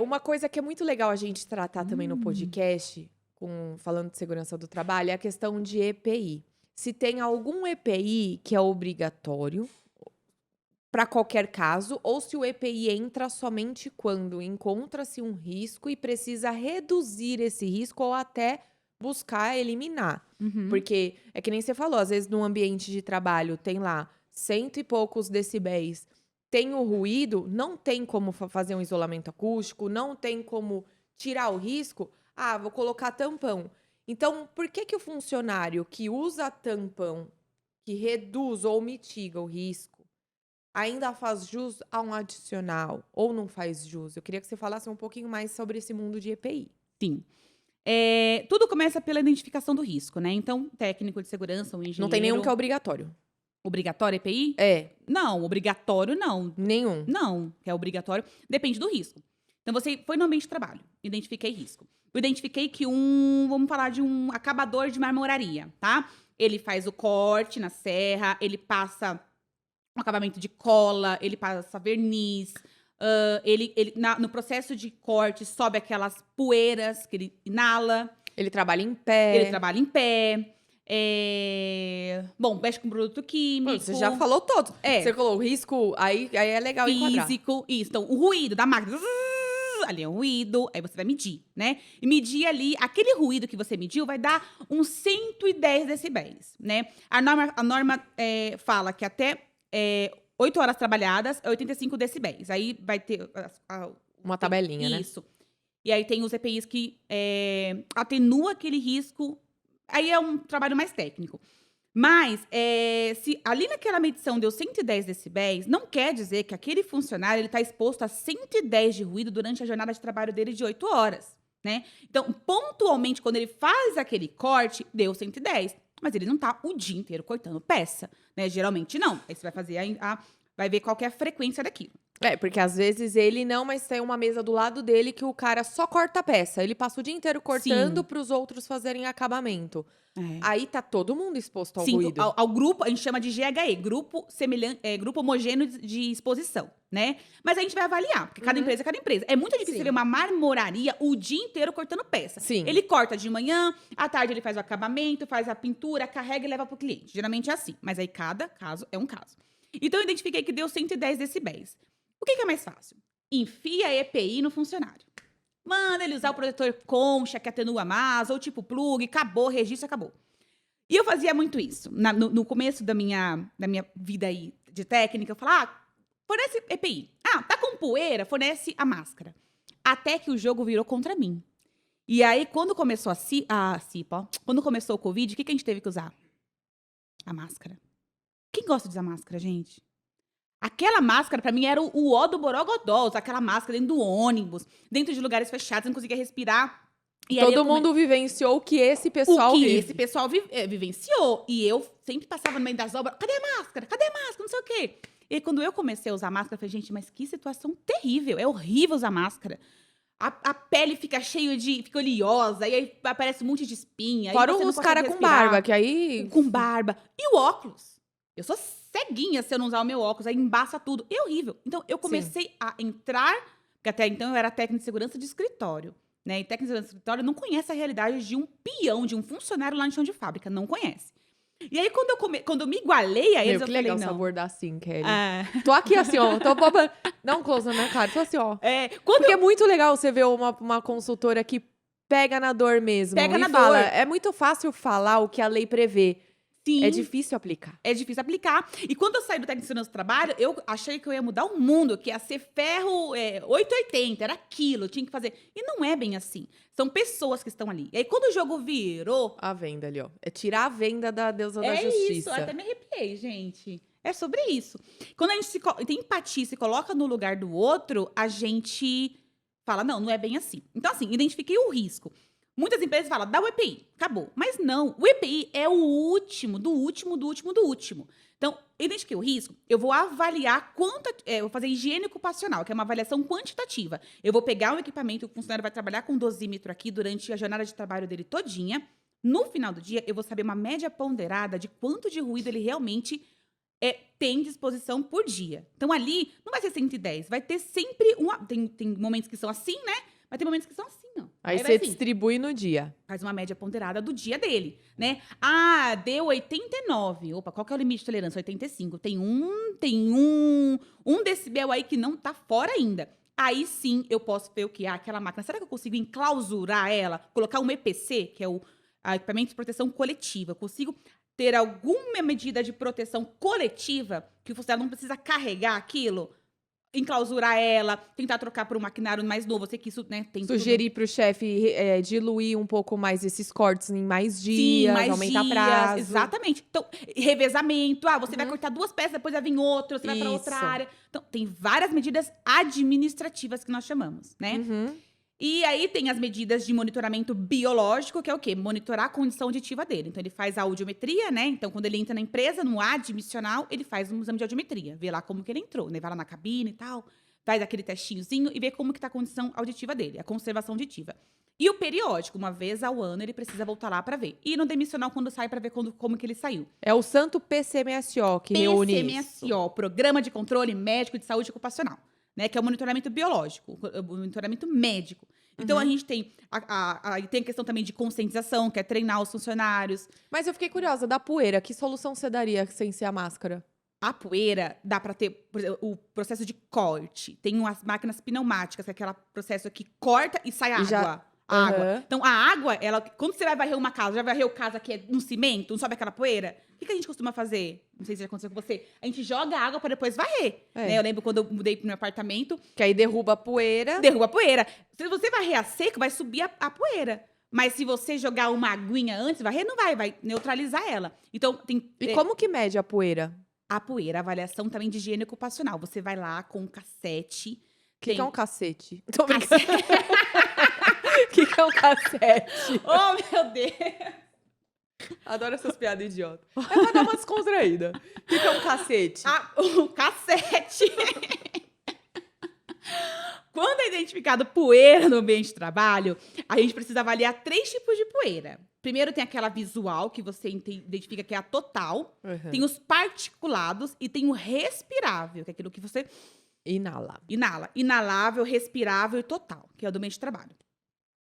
Uma coisa que é muito legal a gente tratar também no podcast, falando de segurança do trabalho, é a questão de EPI. Se tem algum EPI que é obrigatório para qualquer caso, ou se o EPI entra somente quando encontra-se um risco e precisa reduzir esse risco ou até buscar eliminar. Uhum. Porque é que nem você falou, às vezes num ambiente de trabalho tem lá cento e poucos decibéis, tem o ruído, não tem como fazer um isolamento acústico, não tem como tirar o risco. Ah, vou colocar tampão. Então, por que que o funcionário que usa tampão, que reduz ou mitiga o risco, ainda faz jus a um adicional ou não faz jus? Eu queria que você falasse um pouquinho mais sobre esse mundo de EPI. Sim. Tudo começa pela identificação do risco, né? Então, técnico de segurança, um Não tem nenhum que é engenheiro. obrigatório. Obrigatório EPI? É, Não, obrigatório não. nenhum. Não, que é obrigatório. Depende do risco. Então, você foi no ambiente de trabalho. Identifiquei risco. Eu identifiquei que vamos falar de um acabador de marmoraria, tá? Ele faz o corte na serra, ele passa um acabamento de cola, ele passa verniz. No processo de corte, sobe aquelas poeiras que ele inala. Ele trabalha em Ele pé. trabalha em pé. Bom, mexe com produto Pô, químico. você já falou todos. É. Você falou o risco, aí é legal enquadrar. Físico, isso. Então, o ruído da máquina. Ali é um ruído, aí você vai medir, né? E medir ali, aquele ruído que você mediu vai dar uns 110 decibéis, né? A norma fala que até 8 horas trabalhadas é 85 decibéis. Aí vai ter Uma tabelinha, né? isso. E aí tem os EPIs que atenuam aquele risco. Aí é um trabalho mais técnico. Mas, se ali naquela medição deu 110 decibéis, não quer dizer que aquele funcionário ele está exposto a 110 de ruído durante a jornada de trabalho dele de 8 horas, né? Então, pontualmente, quando ele faz aquele corte, deu 110. Mas ele não está o dia inteiro cortando peça, né? Geralmente não. Aí você vai fazer vai ver qual que é a frequência daquilo. Porque às vezes ele não, mas tem uma mesa do lado dele que o cara só corta a peça. Ele passa o dia inteiro cortando Sim. para os outros fazerem acabamento. É. Aí tá todo mundo exposto ao Sim, ruído. ao grupo, a gente chama de GHE, grupo homogêneo de exposição, né? Mas a gente vai avaliar, porque cada empresa é cada empresa. É muito difícil Sim. ver uma marmoraria o dia inteiro cortando peça. Sim. Ele corta de manhã, à tarde ele faz o acabamento, faz a pintura, carrega e leva pro cliente. Geralmente é assim, mas aí cada caso é um caso. Então eu identifiquei que deu 110 decibéis. O que é mais fácil? Enfia a EPI no funcionário. Manda ele usar o protetor concha, que atenua mais, ou tipo plug, acabou, registro, acabou. E eu fazia muito isso. No começo da minha vida aí de técnica, eu falava, fornece EPI. Tá com poeira, fornece a máscara. Até que o jogo virou contra mim. E aí, quando começou quando começou o Covid, o que a gente teve que usar? A máscara. Quem gosta de usar máscara, gente? Aquela máscara, pra mim, era o ó do Borogodó. Usar aquela máscara dentro do ônibus, dentro de lugares fechados, não conseguia respirar. E aí Todo mundo vivenciou o que esse o pessoal que vive. esse pessoal vivenciou. E eu sempre passava no meio das obras, cadê a máscara? Cadê a máscara? Não sei o quê. E aí, quando eu comecei a usar máscara, eu falei, gente, mas que situação terrível. É horrível usar máscara. A pele fica fica oleosa, e aí aparece um monte de espinha. Fora aí você não os consegue caras com respirar. barba, que aí... Com barba. E o óculos? Eu sou ceguinha se eu não usar o meu óculos, aí embaça tudo. É horrível. Então, eu comecei a entrar, porque até então eu era técnica de segurança de escritório, né? E técnica de segurança de escritório não conhece a realidade de um peão, de um funcionário lá no chão de fábrica. Não conhece. E aí, quando eu me igualei a eles, Meu, que eu falei, legal você não. abordar assim, Kelly. É. Tô aqui assim, ó. Dá um close na minha cara. Tô assim, ó. Quando Porque é muito legal você ver uma consultora que pega na dor mesmo. Pega e na fala, dor. é muito fácil falar o que a lei prevê. Sim. É difícil aplicar. É difícil aplicar. E quando eu saí do técnico de segurança do trabalho, eu achei que eu ia mudar o mundo, que ia ser ferro 880, era aquilo, eu tinha que fazer. E não é bem assim. São pessoas que estão ali. E aí, quando o jogo virou... A venda ali, ó. É tirar a venda da deusa da É justiça. isso, até me arrepiei, gente. É sobre isso. Quando a gente tem empatia, se coloca no lugar do outro, a gente fala, não é bem assim. Então, assim, identifiquei o risco. Muitas empresas falam, dá o EPI, acabou. Mas não, o EPI é o último, do último, do último, do último. Então, identifiquei o risco, eu vou avaliar eu vou fazer higiene ocupacional, que é uma avaliação quantitativa. Eu vou pegar um equipamento, o funcionário vai trabalhar com um dosímetro aqui durante a jornada de trabalho dele todinha. No final do dia, eu vou saber uma média ponderada de quanto de ruído ele realmente tem disposição por dia. Então, ali, não vai ser 110, vai ter sempre tem momentos que são assim, né? Mas tem momentos que são assim, ó. Aí vai você assim, distribui no dia. faz uma média ponderada do dia dele, né? Deu 89. Opa, qual que é o limite de tolerância? 85. Tem um decibel aí que não tá fora ainda. Aí sim eu posso ver o que? Aquela máquina. Será que eu consigo enclausurar ela? Colocar um EPC, que é o equipamento de proteção coletiva. Eu consigo ter alguma medida de proteção coletiva que o funcionário não precisa carregar aquilo? Enclausurar ela, tentar trocar por um maquinário mais novo. Eu sei que isso, né, tem Sugerir para o chefe diluir um pouco mais esses cortes em mais Sim, dias, mais aumentar dias, prazo. exatamente. Então, revezamento. Você vai cortar 2 peças, depois vai vir outra, você vai para outra Isso. área. Então, tem várias medidas administrativas que nós chamamos, né? Uhum. E aí tem as medidas de monitoramento biológico, que é o quê? Monitorar a condição auditiva dele. Então, ele faz a audiometria, né? Então, quando ele entra na empresa, no admissional, ele faz um exame de audiometria. Vê lá como que ele entrou, né? Vai lá na cabine e tal, faz aquele testinhozinho e vê como que tá a condição auditiva dele, a conservação auditiva. E o periódico, uma vez ao ano, ele precisa voltar lá para ver. E no demissional, quando sai, para ver como que ele saiu. É o santo PCMSO que reúne isso. PCMSO, Programa de Controle Médico de Saúde Ocupacional, né? Que é o monitoramento biológico, o monitoramento médico. Então, a gente tem tem a questão também de conscientização, que é treinar os funcionários. Mas eu fiquei curiosa, da poeira, que solução você daria sem ser a máscara? A poeira, dá para ter, por exemplo, o processo de corte. Tem as máquinas pneumáticas, que é aquele processo que corta e sai água. Água. Aham. Então, a água, quando você vai varrer uma casa, já varreu casa que é no cimento, não sobe aquela poeira? O que a gente costuma fazer? Não sei se já aconteceu com você. A gente joga água para depois varrer. É. Né? Eu lembro quando eu mudei pro meu apartamento, Que aí derruba a poeira. derruba a poeira. Se você varrer a seco, vai subir a poeira. Mas se você jogar uma aguinha antes, varrer não vai neutralizar ela. Então, tem E como que mede a poeira? a poeira, a avaliação também de higiene ocupacional. Você vai lá com um cassete. O que é um cacete? Tô brincando. O que é um cassete? Oh, meu Deus! Adoro essas piadas idiotas. É pra dar uma descontraída. O que é um cacete? Um cassete. Quando é identificado poeira no ambiente de trabalho, a gente precisa avaliar 3 tipos de poeira. Primeiro tem aquela visual, que você identifica que é a total. Uhum. Tem os particulados e tem o respirável, que é aquilo que você Inala. inala. Inalável, respirável e total, que é o do ambiente de trabalho.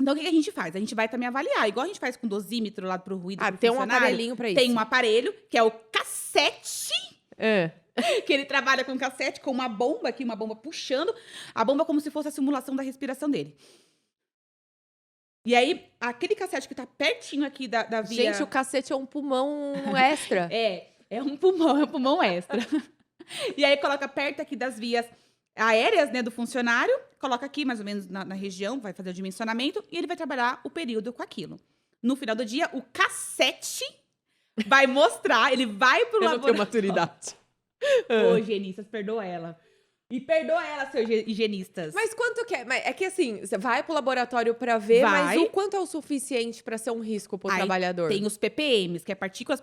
Então, o que a gente faz? A gente vai também avaliar, igual a gente faz com dosímetro lá pro ruído pro Tem um funcionário. aparelhinho pra isso. Tem um aparelho, que é o cassete, É. que ele trabalha com cassete, com uma bomba aqui, uma bomba puxando. A bomba como se fosse a simulação da respiração dele. E aí, aquele cassete que tá pertinho aqui da via... Gente, o cacete é um pulmão extra. É um pulmão extra. E aí, coloca perto aqui das vias aéreas, né, do funcionário, coloca aqui mais ou menos na região, vai fazer o dimensionamento e ele vai trabalhar o período com aquilo. No final do dia, o cassete vai mostrar, ele vai pro Eu não tenho laboratório. maturidade. Ô, higienistas, perdoa ela. E perdoa ela, seus higienistas. Mas quanto que é? Mas é que assim, você vai pro laboratório pra ver, Vai. mas o quanto é o suficiente pra ser um risco pro Aí trabalhador? tem os ppms, que é partículas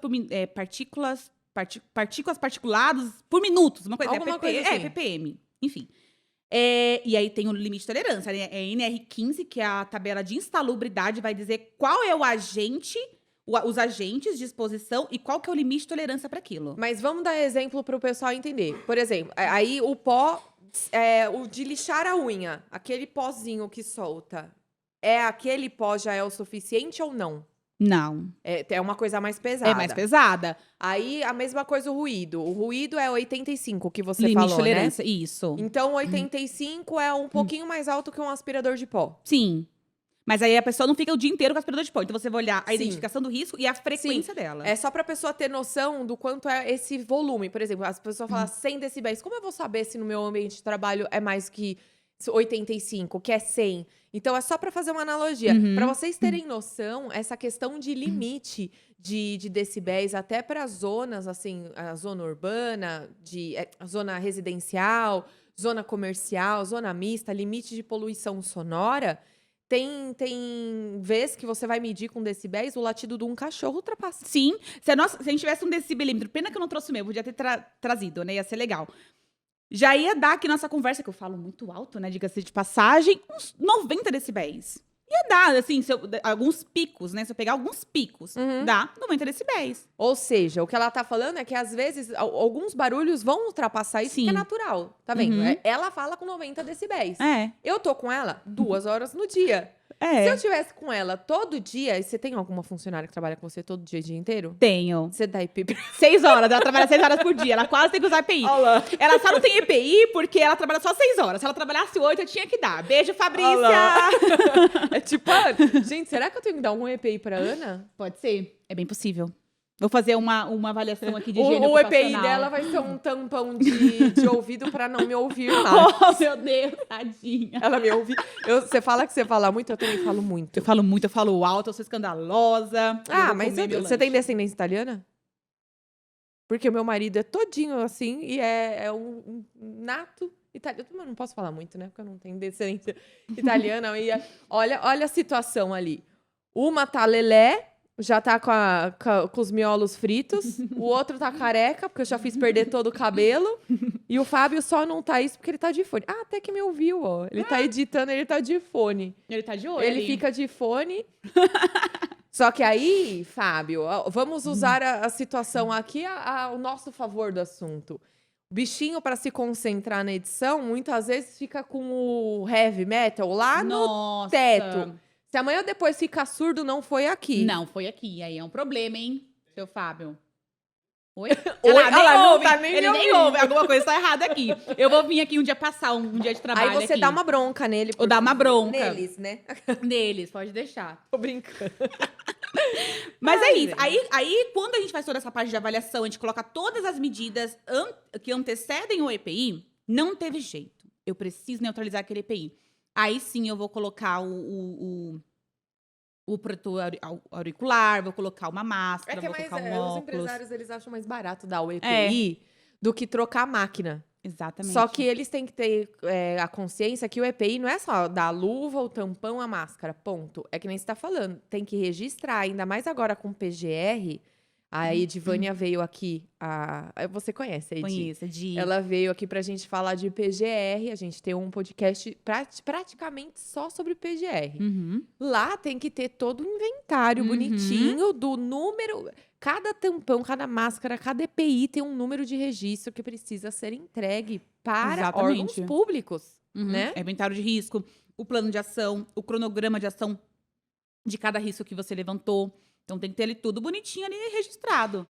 particuladas por minutos. Uma coisa, Alguma coisa assim. ppm. Enfim. E aí tem o limite de tolerância, né? É NR15, que é a tabela de insalubridade, vai dizer qual é o agente, os agentes de exposição e qual que é o limite de tolerância para aquilo. Mas vamos dar exemplo pro pessoal entender. Por exemplo, aí o pó, o de lixar a unha, aquele pozinho que solta, aquele pó já é o suficiente ou não? Não. É uma coisa mais pesada. É mais pesada. Aí, a mesma coisa o ruído. O ruído é 85, que você Limite de falou, né? tolerância, isso. Então, 85 é um pouquinho mais alto que um aspirador de pó. Sim. Mas aí a pessoa não fica o dia inteiro com aspirador de pó. Então você vai olhar a Sim. identificação do risco e a frequência dela. É só pra pessoa ter noção do quanto é esse volume. Por exemplo, as pessoas falam 100 decibéis. Como eu vou saber se no meu ambiente de trabalho é mais que 85, que é 100? Então, é só pra fazer uma analogia. Pra vocês terem noção, essa questão de limite de decibéis, até para zonas, assim, a zona urbana, a zona residencial, zona comercial, zona mista, limite de poluição sonora... Tem vez que você vai medir com decibéis, o latido de um cachorro ultrapassa. Sim. Se a gente tivesse um decibelímetro, pena que eu não trouxe o meu, podia ter trazido, né? Ia ser legal. Já ia dar aqui nossa conversa, que eu falo muito alto, né? Diga-se de passagem, uns 90 decibéis. Ia dar, assim, alguns picos, né? Se eu pegar alguns picos, Uhum. dá 90 decibéis. Ou seja, o que ela tá falando é que às vezes alguns barulhos vão ultrapassar isso, que é Sim. natural. Tá vendo? Uhum. Ela fala com 90 decibéis. É. Eu tô com ela 2 horas no dia. Se eu tivesse com ela todo dia, e você tem alguma funcionária que trabalha com você todo dia, o dia inteiro? Tenho. Você dá EPI pra 6 horas, ela trabalha 6 horas por dia. Ela quase tem que usar EPI. Olha lá. Ela só não tem EPI porque ela trabalha só 6 horas. Se ela trabalhasse 8, eu tinha que dar. Beijo, Fabrícia! Olha lá. É tipo, gente, será que eu tenho que dar algum EPI pra Ana? Pode ser. É bem possível. Vou fazer uma avaliação aqui de higiene O EPI ocupacional. dela vai ser um tampão de ouvido pra não me ouvir mais. Oh, meu Deus, tadinha. Ela me ouve. Você fala que você fala muito, eu também falo muito. Eu falo muito, eu falo alto, eu sou escandalosa. Mas você tem descendência italiana? Porque o meu marido é todinho assim e é um nato italiano. Eu não posso falar muito, né? Porque eu não tenho descendência italiana. E olha a situação ali. Uma tá lelé, já tá com os miolos fritos. O outro tá careca, porque eu já fiz perder todo o cabelo. E o Fábio só não tá isso porque ele tá de fone. Até que me ouviu, ó. Ele tá editando, ele tá de fone. Ele tá de olho. Ele ali. fica de fone. Só que aí, Fábio, vamos usar a situação aqui ao nosso favor do assunto. O bichinho, para se concentrar na edição, muitas vezes fica com o heavy metal lá no Nossa. teto. Se amanhã ou depois ficar surdo, não foi aqui. Não, foi aqui. Aí é um problema, hein, seu Fábio? Oi? Oi? Ela nem Ela não ouve. tá nem Ele me nem ouvindo. ouve. Alguma coisa tá errada aqui. Eu vou vir aqui um dia passar um dia de trabalho Aí você aqui. dá uma bronca nele. Ou dá uma bronca. Neles, né? Neles, pode deixar. Tô brincando. Mas Ai, é isso. gente. Aí, quando a gente faz toda essa parte de avaliação, a gente coloca todas as medidas que antecedem o EPI, não teve jeito. Eu preciso neutralizar aquele EPI. Aí sim eu vou colocar o protetor auricular, vou colocar uma máscara, vou colocar um os óculos. empresários, eles acham mais barato dar o EPI do que trocar a máquina. Exatamente. Só que eles têm que ter a consciência que o EPI não é só dar a luva, o tampão, a máscara, ponto. É que nem você tá falando, tem que registrar, ainda mais agora com PGR. A Edivânia veio aqui, você conhece a Edi? Conheço, de... Ela veio aqui pra gente falar de PGR, a gente tem um podcast praticamente só sobre PGR. Uhum. Lá tem que ter todo o inventário Uhum. bonitinho do número. Cada tampão, cada máscara, cada EPI tem um número de registro que precisa ser entregue para Exatamente. órgãos públicos, Uhum. né? É inventário de risco, o plano de ação, o cronograma de ação de cada risco que você levantou. Então tem que ter ele tudo bonitinho ali registrado.